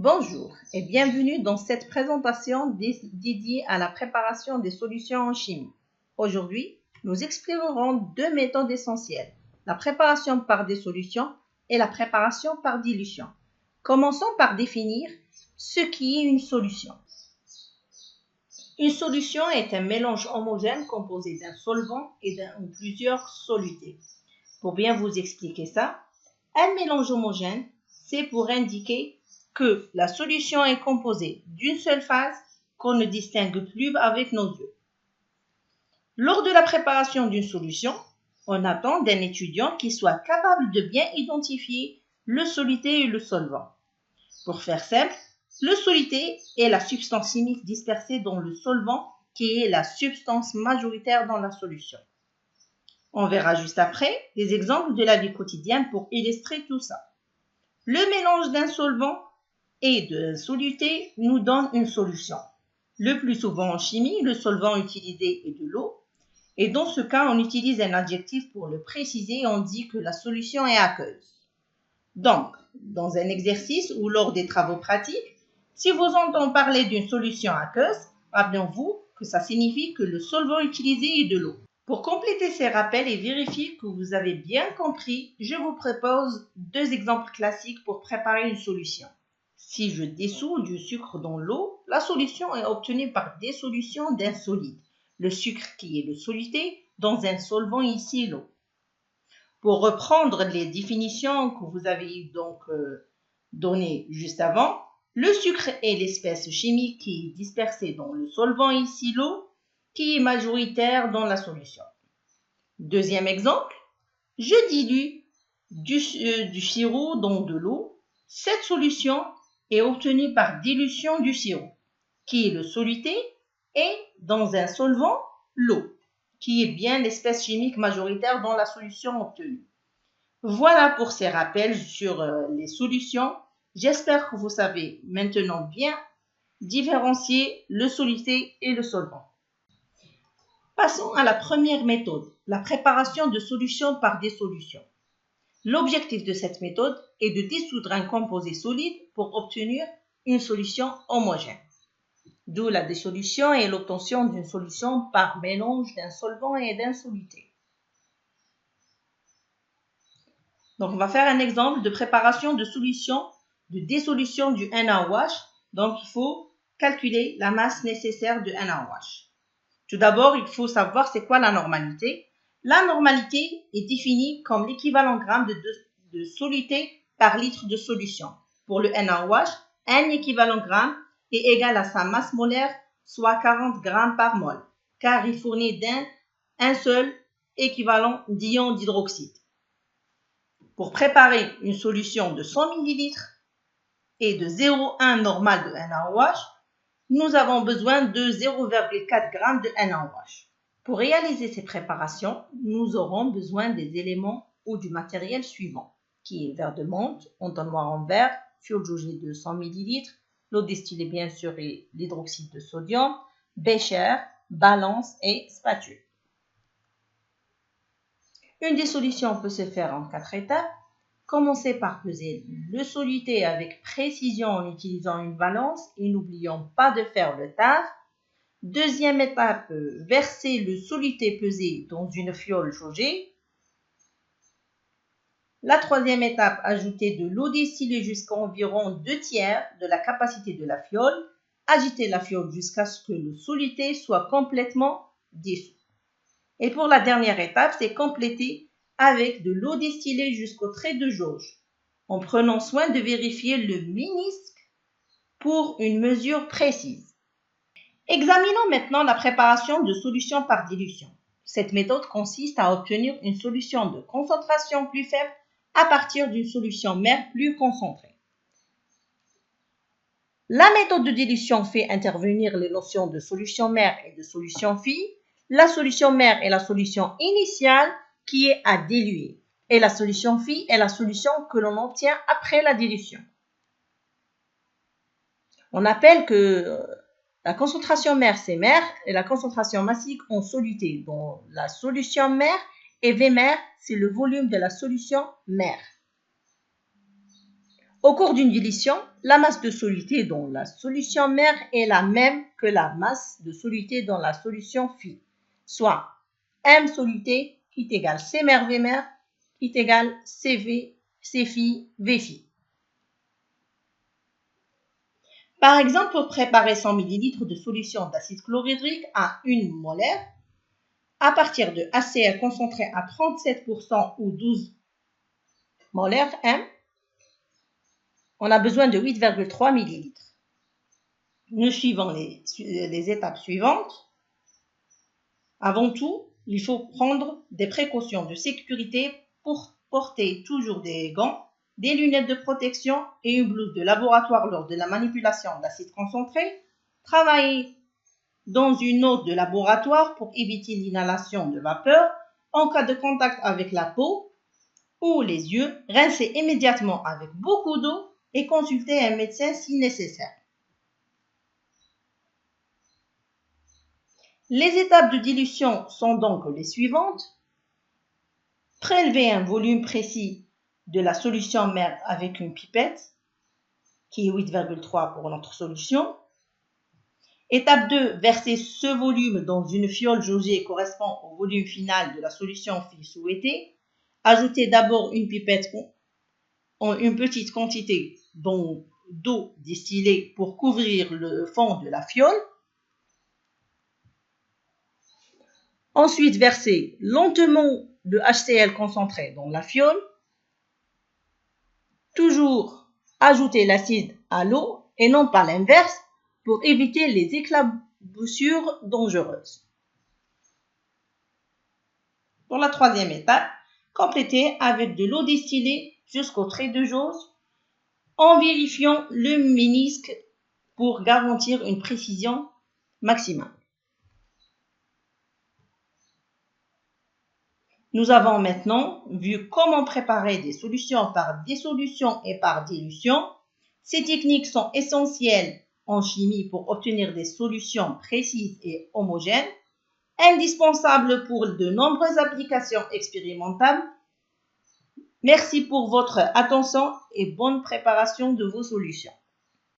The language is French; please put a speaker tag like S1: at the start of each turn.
S1: Bonjour et bienvenue dans cette présentation dédiée à la préparation des solutions en chimie. Aujourd'hui, nous explorerons deux méthodes essentielles, la préparation par dissolution et la préparation par dilution. Commençons par définir ce qui est une solution. Une solution est un mélange homogène composé d'un solvant et d'un ou plusieurs solutés. Pour bien vous expliquer ça, un mélange homogène, c'est pour indiquer que la solution est composée d'une seule phase qu'on ne distingue plus avec nos yeux. Lors de la préparation d'une solution, on attend d'un étudiant qu'il soit capable de bien identifier le soluté et le solvant. Pour faire simple, le soluté est la substance chimique dispersée dans le solvant qui est la substance majoritaire dans la solution. On verra juste après des exemples de la vie quotidienne pour illustrer tout ça. Le mélange d'un solvant et d'un soluté nous donne une solution. Le plus souvent en chimie, le solvant utilisé est de l'eau. Et dans ce cas, on utilise un adjectif pour le préciser. On dit que la solution est aqueuse. Donc, dans un exercice ou lors des travaux pratiques, si vous entendez parler d'une solution aqueuse, rappelez-vous que ça signifie que le solvant utilisé est de l'eau. Pour compléter ces rappels et vérifier que vous avez bien compris, je vous propose deux exemples classiques pour préparer une solution. Si je dissous du sucre dans l'eau, la solution est obtenue par dissolution d'un solide, le sucre qui est le soluté, dans un solvant ici l'eau. Pour reprendre les définitions que vous avez donc données juste avant, le sucre est l'espèce chimique qui est dispersée dans le solvant ici l'eau, qui est majoritaire dans la solution. Deuxième exemple, je dilue du sirop dans de l'eau. Cette solution est obtenue par dilution du sirop, qui est le soluté, et dans un solvant, l'eau, qui est bien l'espèce chimique majoritaire dans la solution obtenue. Voilà pour ces rappels sur les solutions. J'espère que vous savez maintenant bien différencier le soluté et le solvant. Passons à la première méthode, la préparation de solutions par dissolution. L'objectif de cette méthode est de dissoudre un composé solide pour obtenir une solution homogène. D'où la dissolution et l'obtention d'une solution par mélange d'un solvant et d'un soluté. Donc, on va faire un exemple de préparation de solution de dissolution du NaOH. Donc, il faut calculer la masse nécessaire de NaOH. Tout d'abord, il faut savoir c'est quoi la normalité. La normalité est définie comme l'équivalent gramme de soluté par litre de solution. Pour le NaOH, un équivalent gramme est égal à sa masse molaire, soit 40 grammes par mol, car il fournit un seul équivalent d'ion d'hydroxyde. Pour préparer une solution de 100 ml et de 0,1 normal de NaOH, nous avons besoin de 0,4 g de NaOH. Pour réaliser ces préparations, nous aurons besoin des éléments ou du matériel suivant, qui est verre de menthe, entonnoir en verre, fioul jaugé de 100 ml, l'eau distillée bien sûr et l'hydroxyde de sodium, bécher, balance et spatule. Une dissolution peut se faire en 4 étapes. Commencez par peser le soluté avec précision en utilisant une balance et n'oublions pas de faire le tard. Deuxième étape, verser le soluté pesé dans une fiole jaugée. La troisième étape, ajouter de l'eau distillée jusqu'à environ 2 tiers de la capacité de la fiole. Agiter la fiole jusqu'à ce que le soluté soit complètement dissous. Et pour la dernière étape, c'est compléter avec de l'eau distillée jusqu'au trait de jauge, en prenant soin de vérifier le ménisque pour une mesure précise. Examinons maintenant la préparation de solutions par dilution. Cette méthode consiste à obtenir une solution de concentration plus faible à partir d'une solution mère plus concentrée. La méthode de dilution fait intervenir les notions de solution mère et de solution fille. La solution mère est la solution initiale qui est à diluer. Et la solution phi est la solution que l'on obtient après la dilution. On appelle que la concentration mère, c'est mère, et la concentration massique en soluté. Donc, la solution mère et V mère, c'est le volume de la solution mère. Au cours d'une dilution, la masse de soluté dans la solution mère est la même que la masse de soluté dans la solution phi, soit M soluté qui est égal C mère V mère qui est égal CV, C phi, V phi. Par exemple, pour préparer 100 ml de solution d'acide chlorhydrique à 1 molaire, à partir de HCl concentré à 37% ou 12 molaires M, on a besoin de 8,3 ml. Nous suivons les étapes suivantes. Avant tout, il faut prendre des précautions de sécurité pour porter toujours des gants, des lunettes de protection et une blouse de laboratoire lors de la manipulation d'acide concentré. Travailler dans une eau de laboratoire pour éviter l'inhalation de vapeur en cas de contact avec la peau ou les yeux. Rincer immédiatement avec beaucoup d'eau et consulter un médecin si nécessaire. Les étapes de dilution sont donc les suivantes. Prélever un volume précis de la solution mère avec une pipette, qui est 8,3 pour notre solution. Étape 2, verser ce volume dans une fiole jaugée correspond au volume final de la solution phi souhaitée. Ajoutez d'abord une pipette en une petite quantité d'eau distillée pour couvrir le fond de la fiole. Ensuite, versez lentement le HCl concentré dans la fiole. Toujours ajouter l'acide à l'eau et non pas l'inverse pour éviter les éclaboussures dangereuses. Pour la troisième étape, complétez avec de l'eau distillée jusqu'au trait de jauge en vérifiant le ménisque pour garantir une précision maximale. Nous avons maintenant vu comment préparer des solutions par dissolution et par dilution. Ces techniques sont essentielles en chimie pour obtenir des solutions précises et homogènes, indispensables pour de nombreuses applications expérimentales. Merci pour votre attention et bonne préparation de vos solutions.